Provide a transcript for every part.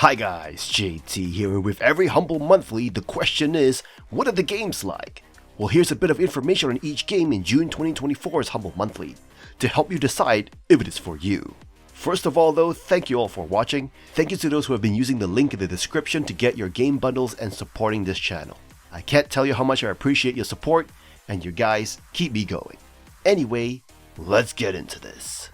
Hi guys, JT here, and with every Humble Monthly, the question is, what are the games like? Well, here's a bit of information on each game in June 2024's Humble Monthly, to help you decide if it is for you. First of all though, thank you all for watching. Thank you to those who have been using the link in the description to get your game bundles and supporting this channel. I can't tell you how much I appreciate your support, and you guys keep me going. Anyway, let's get into this.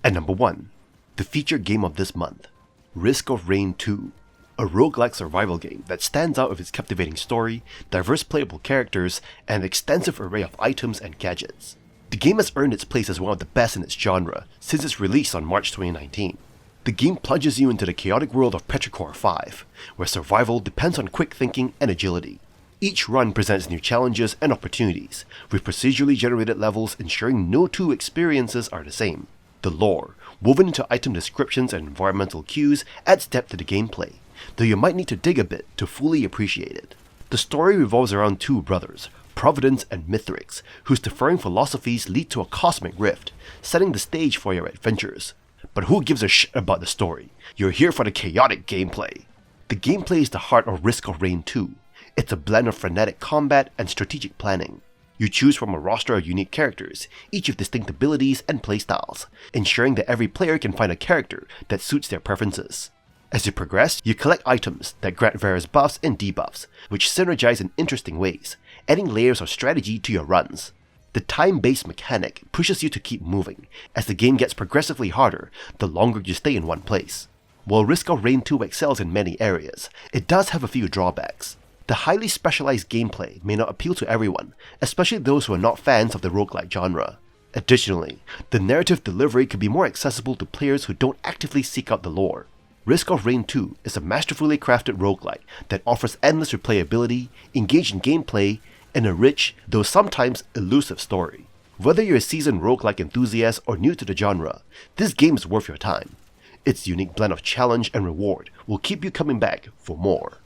At number 1. The featured game of this month, Risk of Rain 2, a roguelike survival game that stands out with its captivating story, diverse playable characters, and an extensive array of items and gadgets. The game has earned its place as one of the best in its genre since its release on March 2019. The game plunges you into the chaotic world of Petrichor 5, where survival depends on quick thinking and agility. Each run presents new challenges and opportunities, with procedurally generated levels ensuring no two experiences are the same. The lore, woven into item descriptions and environmental cues, adds depth to the gameplay, though you might need to dig a bit to fully appreciate it. The story revolves around two brothers, Providence and Mithrix, whose differing philosophies lead to a cosmic rift, setting the stage for your adventures. But who gives a shit about the story? You're here for the chaotic gameplay. The gameplay is the heart of Risk of Rain 2. It's a blend of frenetic combat and strategic planning. You choose from a roster of unique characters, each with distinct abilities and playstyles, ensuring that every player can find a character that suits their preferences. As you progress, you collect items that grant various buffs and debuffs, which synergize in interesting ways, adding layers of strategy to your runs. The time-based mechanic pushes you to keep moving, as the game gets progressively harder the longer you stay in one place. While Risk of Rain 2 excels in many areas, it does have a few drawbacks. The highly specialized gameplay may not appeal to everyone, especially those who are not fans of the roguelike genre. Additionally, the narrative delivery can be more accessible to players who don't actively seek out the lore. Risk of Rain 2 is a masterfully crafted roguelike that offers endless replayability, engaging gameplay, and a rich, though sometimes elusive story. Whether you're a seasoned roguelike enthusiast or new to the genre, this game is worth your time. Its unique blend of challenge and reward will keep you coming back for more.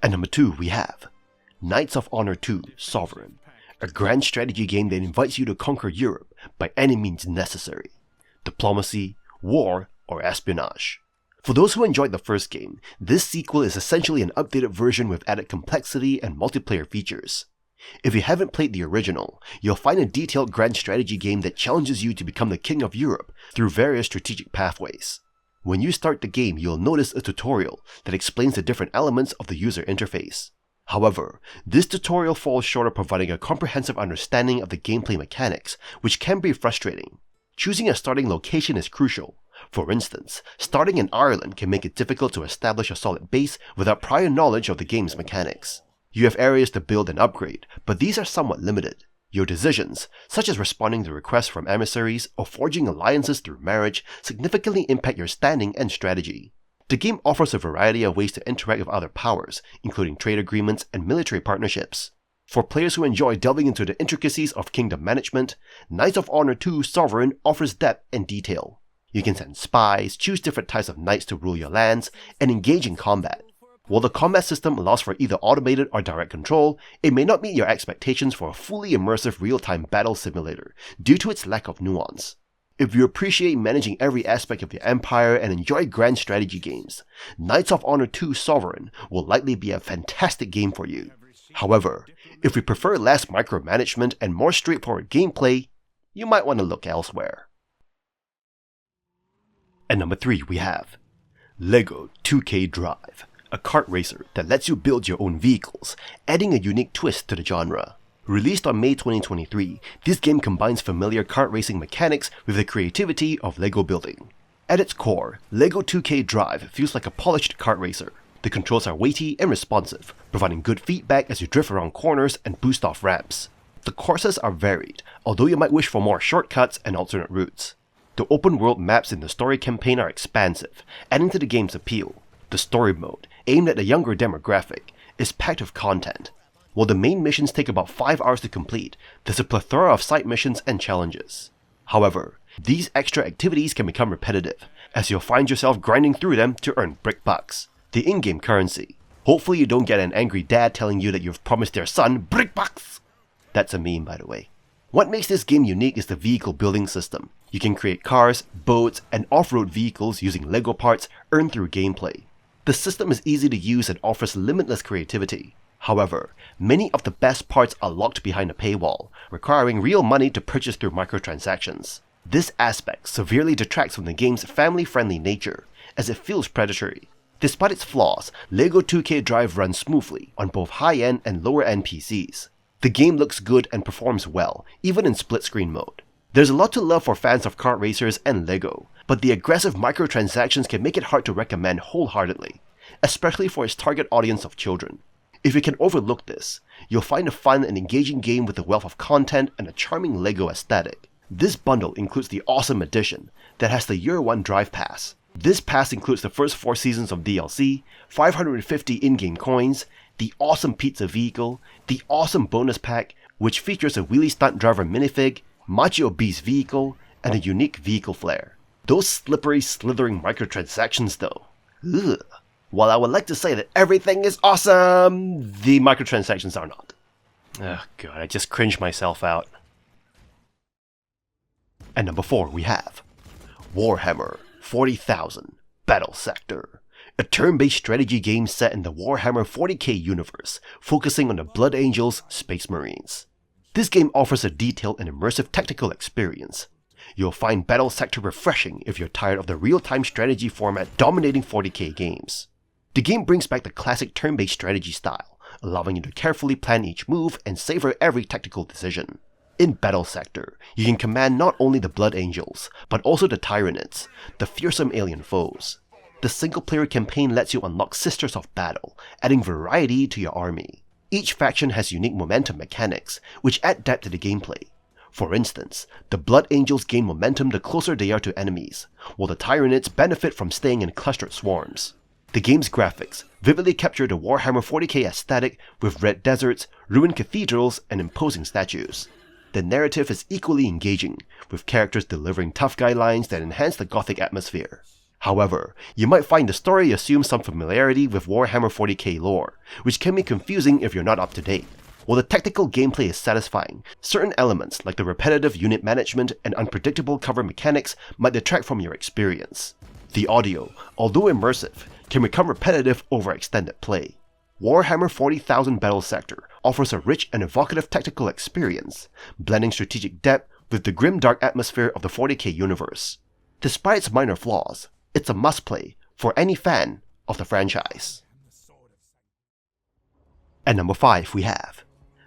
At number 2 we have Knights of Honor 2 Sovereign, a grand strategy game that invites you to conquer Europe by any means necessary. Diplomacy, war, or espionage. For those who enjoyed the first game, this sequel is essentially an updated version with added complexity and multiplayer features. If you haven't played the original, you'll find a detailed grand strategy game that challenges you to become the king of Europe through various strategic pathways. When you start the game, you'll notice a tutorial that explains the different elements of the user interface. However, this tutorial falls short of providing a comprehensive understanding of the gameplay mechanics, which can be frustrating. Choosing a starting location is crucial. For instance, starting in Ireland can make it difficult to establish a solid base without prior knowledge of the game's mechanics. You have areas to build and upgrade, but these are somewhat limited. Your decisions, such as responding to requests from emissaries or forging alliances through marriage, significantly impact your standing and strategy. The game offers a variety of ways to interact with other powers, including trade agreements and military partnerships. For players who enjoy delving into the intricacies of kingdom management, Knights of Honor 2 Sovereign offers depth and detail. You can send spies, choose different types of knights to rule your lands, and engage in combat. While the combat system allows for either automated or direct control, it may not meet your expectations for a fully immersive real-time battle simulator due to its lack of nuance. If you appreciate managing every aspect of your empire and enjoy grand strategy games, Knights of Honor 2 Sovereign will likely be a fantastic game for you. However, if you prefer less micromanagement and more straightforward gameplay, you might want to look elsewhere. At number 3 we have LEGO 2K Drive, a kart racer that lets you build your own vehicles, adding a unique twist to the genre. Released on May 2023, this game combines familiar kart racing mechanics with the creativity of LEGO building. At its core, LEGO 2K Drive feels like a polished kart racer. The controls are weighty and responsive, providing good feedback as you drift around corners and boost off ramps. The courses are varied, although you might wish for more shortcuts and alternate routes. The open world maps in the story campaign are expansive, adding to the game's appeal. The story mode, aimed at a younger demographic, is packed with content. While the main missions take about 5 hours to complete, there's a plethora of side missions and challenges. However, these extra activities can become repetitive, as you'll find yourself grinding through them to earn brick bucks, the in-game currency. Hopefully you don't get an angry dad telling you that you've promised their son brick bucks! That's a meme, by the way. What makes this game unique is the vehicle building system. You can create cars, boats, and off-road vehicles using LEGO parts earned through gameplay. The system is easy to use and offers limitless creativity. However, many of the best parts are locked behind a paywall, requiring real money to purchase through microtransactions. This aspect severely detracts from the game's family-friendly nature, as it feels predatory. Despite its flaws, LEGO 2K Drive runs smoothly on both high-end and lower-end PCs. The game looks good and performs well, even in split-screen mode. There's a lot to love for fans of kart racers and LEGO, but the aggressive microtransactions can make it hard to recommend wholeheartedly, especially for its target audience of children. If you can overlook this, you'll find a fun and engaging game with a wealth of content and a charming LEGO aesthetic. This bundle includes the awesome edition that has the Year 1 Drive Pass. This pass includes the first 4 seasons of DLC, 550 in-game coins, the awesome pizza vehicle, the awesome bonus pack, which features a wheelie stunt driver minifig, Macho Beast vehicle, and a unique vehicle flare. Those slippery, slithering microtransactions though. Ugh. While I would like to say that everything is awesome, the microtransactions are not. Oh god, I just cringed myself out. And number 4 we have Warhammer 40,000 Battlesector, a turn-based strategy game set in the Warhammer 40k universe, focusing on the Blood Angels Space Marines. This game offers a detailed and immersive tactical experience. You'll find Battlesector refreshing if you're tired of the real-time strategy format dominating 40k games. The game brings back the classic turn-based strategy style, allowing you to carefully plan each move and savor every tactical decision. In Battlesector, you can command not only the Blood Angels, but also the Tyranids, the fearsome alien foes. The single-player campaign lets you unlock Sisters of Battle, adding variety to your army. Each faction has unique momentum mechanics, which add depth to the gameplay. For instance, the Blood Angels gain momentum the closer they are to enemies, while the Tyranids benefit from staying in clustered swarms. The game's graphics vividly capture the Warhammer 40k aesthetic with red deserts, ruined cathedrals, and imposing statues. The narrative is equally engaging, with characters delivering tough guy lines that enhance the gothic atmosphere. However, you might find the story assumes some familiarity with Warhammer 40k lore, which can be confusing if you're not up to date. While the tactical gameplay is satisfying, certain elements like the repetitive unit management and unpredictable cover mechanics might detract from your experience. The audio, although immersive, can become repetitive over extended play. Warhammer 40,000 Battlesector offers a rich and evocative tactical experience, blending strategic depth with the grim-dark atmosphere of the 40k universe. Despite its minor flaws, it's a must-play for any fan of the franchise. At number 5 we have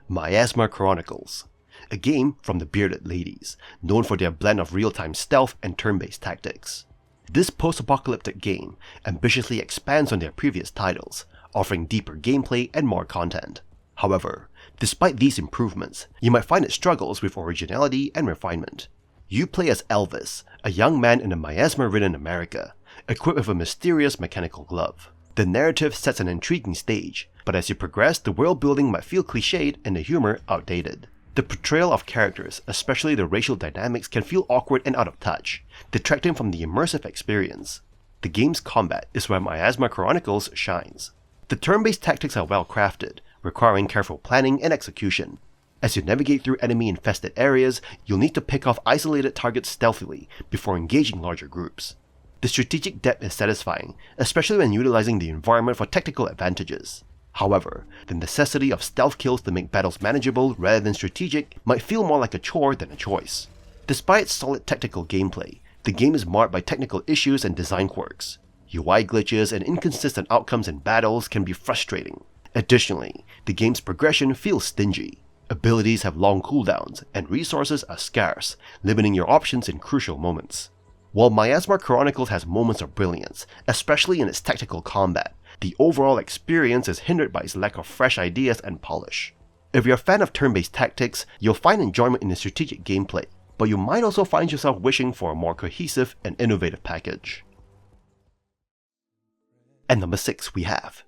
Miasma Chronicles, a game from the Bearded Ladies, known for their blend of real-time stealth and turn-based tactics. This post-apocalyptic game ambitiously expands on their previous titles, offering deeper gameplay and more content. However, despite these improvements, you might find it struggles with originality and refinement. You play as Elvis, a young man in a miasma-ridden America, equipped with a mysterious mechanical glove. The narrative sets an intriguing stage, but as you progress, the world building might feel cliched and the humor outdated. The portrayal of characters, especially the racial dynamics, can feel awkward and out of touch, detracting from the immersive experience. The game's combat is where Miasma Chronicles shines. The turn-based tactics are well crafted, requiring careful planning and execution. As you navigate through enemy-infested areas, you'll need to pick off isolated targets stealthily before engaging larger groups. The strategic depth is satisfying, especially when utilizing the environment for tactical advantages. However, the necessity of stealth kills to make battles manageable rather than strategic might feel more like a chore than a choice. Despite solid tactical gameplay, the game is marred by technical issues and design quirks. UI glitches and inconsistent outcomes in battles can be frustrating. Additionally, the game's progression feels stingy. Abilities have long cooldowns, and resources are scarce, limiting your options in crucial moments. While Miasma Chronicles has moments of brilliance, especially in its tactical combat, the overall experience is hindered by its lack of fresh ideas and polish. If you're a fan of turn-based tactics, you'll find enjoyment in the strategic gameplay, but you might also find yourself wishing for a more cohesive and innovative package. At number 6 we have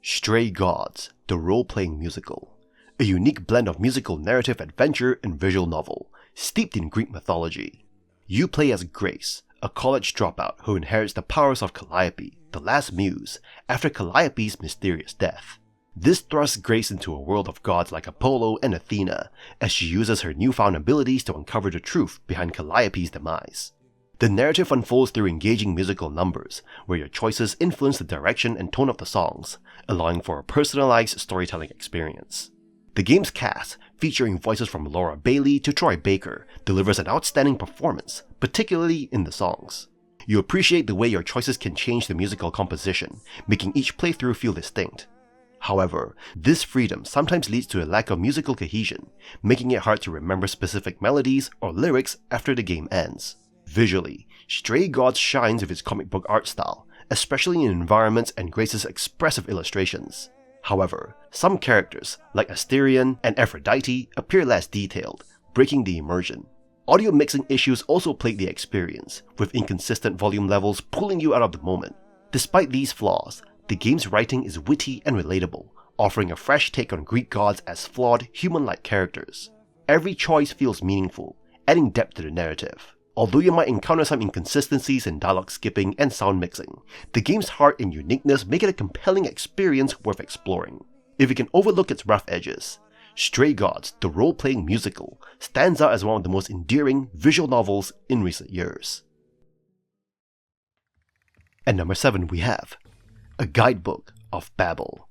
Stray Gods, the role-playing musical, a unique blend of musical narrative adventure and visual novel, steeped in Greek mythology. You play as Grace, a college dropout who inherits the powers of Calliope, the last muse, after Calliope's mysterious death. This thrusts Grace into a world of gods like Apollo and Athena, as she uses her newfound abilities to uncover the truth behind Calliope's demise. The narrative unfolds through engaging musical numbers, where your choices influence the direction and tone of the songs, allowing for a personalized storytelling experience. The game's cast, featuring voices from Laura Bailey to Troy Baker, delivers an outstanding performance, particularly in the songs. You appreciate the way your choices can change the musical composition, making each playthrough feel distinct. However, this freedom sometimes leads to a lack of musical cohesion, making it hard to remember specific melodies or lyrics after the game ends. Visually, Stray Gods shines with its comic book art style, especially in environments and graces expressive illustrations. However, some characters, like Empyrion and Aphrodite, appear less detailed, breaking the immersion. Audio mixing issues also plague the experience, with inconsistent volume levels pulling you out of the moment. Despite these flaws, the game's writing is witty and relatable, offering a fresh take on Greek gods as flawed, human-like characters. Every choice feels meaningful, adding depth to the narrative. Although you might encounter some inconsistencies in dialogue skipping and sound mixing, the game's heart and uniqueness make it a compelling experience worth exploring. If you can overlook its rough edges, Stray Gods, the role-playing musical, stands out as one of the most endearing visual novels in recent years. At number 7 we have A Guidebook of Babel,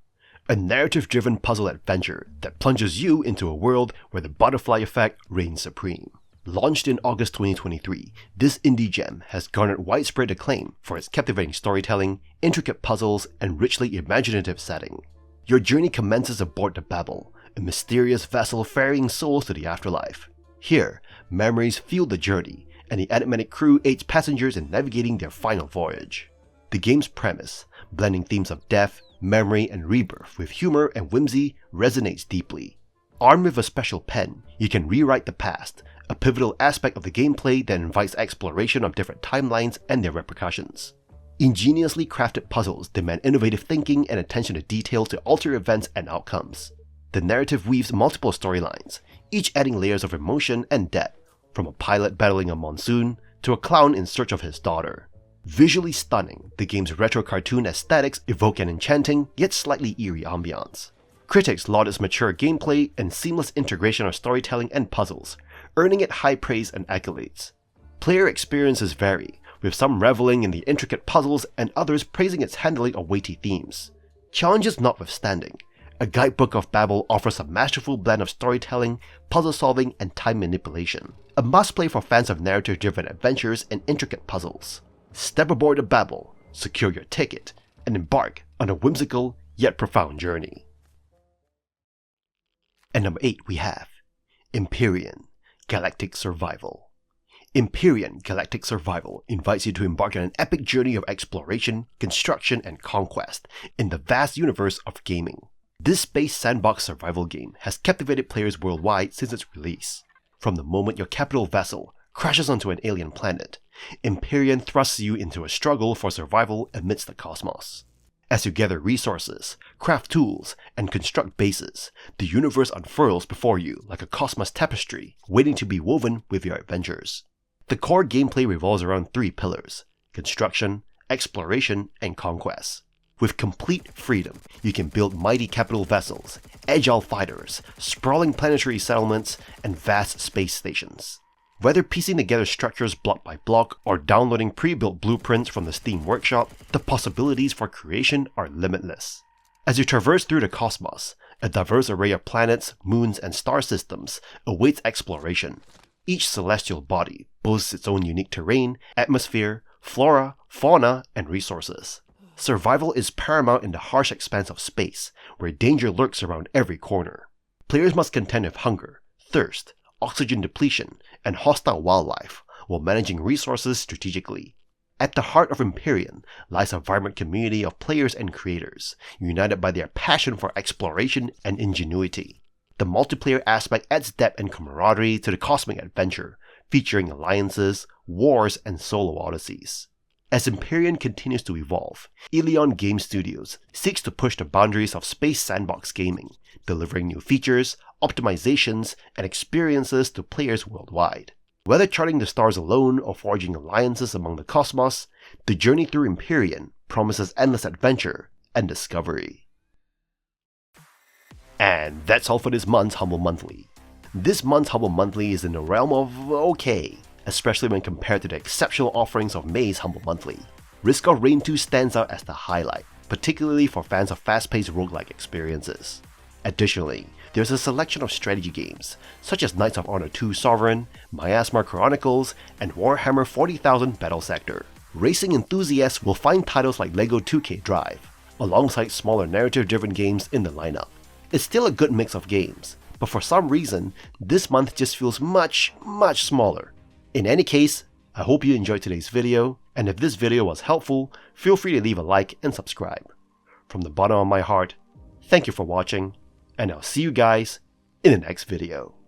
a narrative-driven puzzle adventure that plunges you into a world where the butterfly effect reigns supreme. Launched in August 2023, this indie gem has garnered widespread acclaim for its captivating storytelling, intricate puzzles, and richly imaginative setting. Your journey commences aboard the Babel, a mysterious vessel ferrying souls to the afterlife. Here, memories fuel the journey, and the enigmatic crew aids passengers in navigating their final voyage. The game's premise, blending themes of death, memory, and rebirth with humor and whimsy, resonates deeply. Armed with a special pen, you can rewrite the past, a pivotal aspect of the gameplay that invites exploration of different timelines and their repercussions. Ingeniously crafted puzzles demand innovative thinking and attention to detail to alter events and outcomes. The narrative weaves multiple storylines, each adding layers of emotion and depth, from a pilot battling a monsoon to a clown in search of his daughter. Visually stunning, the game's retro cartoon aesthetics evoke an enchanting yet slightly eerie ambiance. Critics laud its mature gameplay and seamless integration of storytelling and puzzles, earning it high praise and accolades. Player experiences vary, with some reveling in the intricate puzzles and others praising its handling of weighty themes. Challenges notwithstanding, A Guidebook of Babel offers a masterful blend of storytelling, puzzle solving, and time manipulation, a must-play for fans of narrative-driven adventures and intricate puzzles. Step aboard the Babel, secure your ticket, and embark on a whimsical yet profound journey. At number 8 we have Empyrion, Galactic Survival. Empyrion Galactic Survival invites you to embark on an epic journey of exploration, construction, and conquest in the vast universe of gaming. This space sandbox survival game has captivated players worldwide since its release. From the moment your capital vessel crashes onto an alien planet, Empyrion thrusts you into a struggle for survival amidst the cosmos. As you gather resources, craft tools, and construct bases, the universe unfurls before you like a cosmos tapestry, waiting to be woven with your adventures. The core gameplay revolves around 3 pillars: construction, exploration, and conquest. With complete freedom, you can build mighty capital vessels, agile fighters, sprawling planetary settlements, and vast space stations. Whether piecing together structures block by block or downloading pre-built blueprints from the Steam Workshop, the possibilities for creation are limitless. As you traverse through the cosmos, a diverse array of planets, moons, and star systems awaits exploration. Each celestial body boasts its own unique terrain, atmosphere, flora, fauna, and resources. Survival is paramount in the harsh expanse of space, where danger lurks around every corner. Players must contend with hunger, thirst, oxygen depletion, and hostile wildlife, while managing resources strategically. At the heart of Empyrion lies a vibrant community of players and creators, united by their passion for exploration and ingenuity. The multiplayer aspect adds depth and camaraderie to the cosmic adventure, featuring alliances, wars, and solo odysseys. As Empyrion continues to evolve, Ilion Game Studios seeks to push the boundaries of space sandbox gaming, delivering new features, optimizations, and experiences to players worldwide. Whether charting the stars alone or forging alliances among the cosmos, the journey through Empyrion promises endless adventure and discovery. And that's all for this month's Humble Monthly. This month's Humble Monthly is in the realm of okay. especially when compared to the exceptional offerings of May's Humble Monthly. Risk of Rain 2 stands out as the highlight, particularly for fans of fast-paced roguelike experiences. Additionally, there's a selection of strategy games, such as Knights of Honor 2 Sovereign, Miasma Chronicles, and Warhammer 40,000 Battlesector. Racing enthusiasts will find titles like LEGO 2K Drive, alongside smaller narrative-driven games in the lineup. It's still a good mix of games, but for some reason, this month just feels much smaller. In any case, I hope you enjoyed today's video, and if this video was helpful, feel free to leave a like and subscribe. From the bottom of my heart, thank you for watching, and I'll see you guys in the next video.